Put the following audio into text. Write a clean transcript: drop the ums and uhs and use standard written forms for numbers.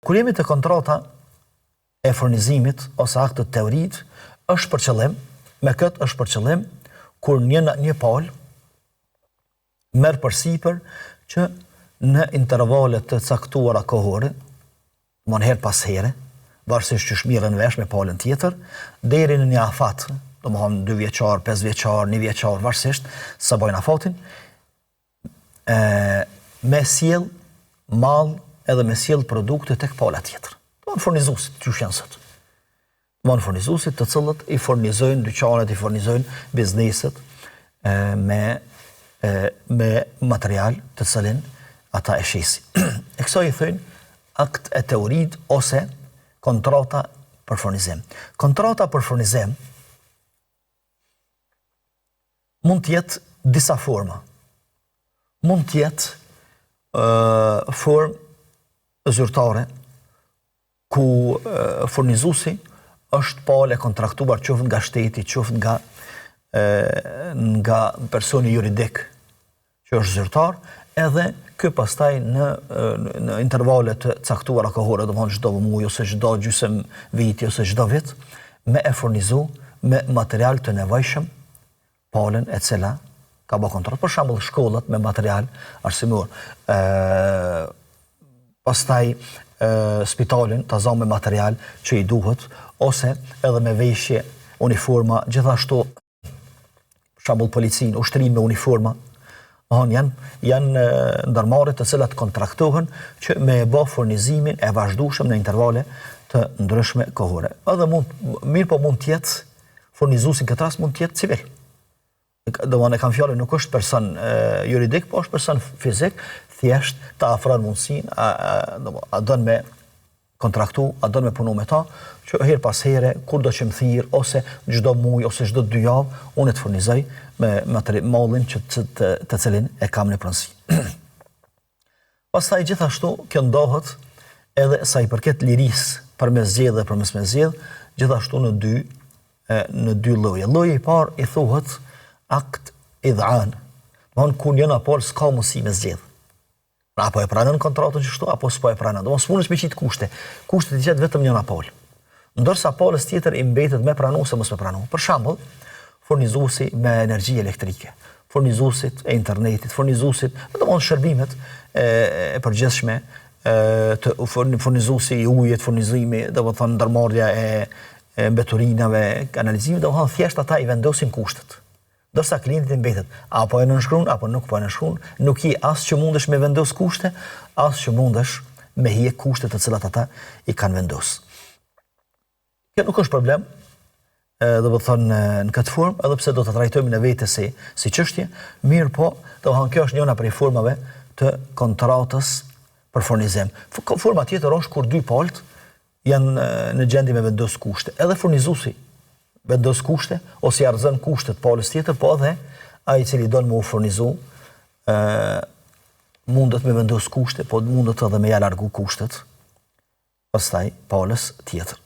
Kur jemi të kontrata e furnizimit ose akte të teorit, është për qëllim, me këtë është për qëllim, kur një palë merr përsipër që në intervalet të caktuara kohore, herë pas here, varësisht që shmirën vesh me palën tjetër, deri në një afat, domethënë 2 vjeçar, 5 vjeçar, 1 vjeçar, varësisht sa bojnë afatin, me sjell mall edhe me sjell produkte tek pala tjetër. Domethënë furnizuesit, qysh janë sot. Domethënë furnizuesit të cilët i furnizojnë dyqanet, i furnizojnë bizneset me material të cilin ata e shesin. E kësaj i thënë akt e teorit ose kontrata për furnizim. Kontrata për furnizim mund të jetë disa forma. Mund të jetë formë zyrtare ku furnizuesi është palë e kontraktuar qoftë nga shteti, qoftë nga personi juridik që është zyrtar, edhe ky pastaj në intervale të caktuara kohore, domethënë çdo muaj ose çdo gjysmë viti ose çdo vit, me e furnizu me material të nevojshëm palën e cila ka bërë kontratë. Për shembull, shkollat me material arsimor. Pastaj spitalin ta zon me material që i duhet, ose edhe me veshje, uniforma, gjithashtu për shembull policin, ushtrim me uniforma. Janë ndërmarrje të cilat kontraktohen që me e bë furnizimin e vazhdueshëm në intervale të ndryshme kohore. Edhe mund të jetë furnizuesi në këtë rast mund të jetë civil. Domethënë kam fjalën, nuk është person juridik, po është person fizik, thjesht ta afron mundësinë, a don me kontraktu, a don me punu me ta, që herë pas here, kur do që më thirr, ose çdo muaj, ose çdo 2 javë, unë të furnizoj me mallin të cilin e kam në pronësi. Pastaj gjithashtu, kjo ndohet edhe sa i përket lirisë përmes zgjedhje dhe përmes me zgjedhje, gjithashtu në dy lloje. Lloji i parë i thuhet akt idhan. Domthon kur njëna palë s'ka mundësi me zgjedh. Apo e pranon kontratën kështu, apo s'po e pranon. Domthon s'mundesh me qit kushte. Kushtet i gjet vetëm njëna palë. Ndërsa palës tjetër i mbetet me pranu ose mos me pranu. Për shembull, furnizuesi me energji elektrike, furnizuesit e internetit, furnizuesit, domthon shërbimet e përgjithshme, furnizuesi i ujit, furnizimi, domthon ndërmarrja e mbeturinave, analizimi, domthon thjesht ata i vendosin kushtet. Dorsa klienti mbetet, apo e nënshkruan apo nuk po e nënshkruan, nuk je as që mundesh me vendos kushte, as që mundesh me hije kushtet të cilat ata i kanë vendosur. Kjo nuk është problem, domethënë në këtë formë, edhe pse do ta trajtojmë në vetë si çështje, mirë po, domethënë kjo është njëra prej formave të kontratës për furnizim. Forma tjetër është kur 2 palët janë në gjendje me vendos kushte. Edhe furnizuesi vendos kushte ose argëzon kushtet palës tjetër, po edhe ai i cili don me u furnizu mundet me vendos kushte, po mundet edhe me ja largu kushtet pastaj palës tjetër.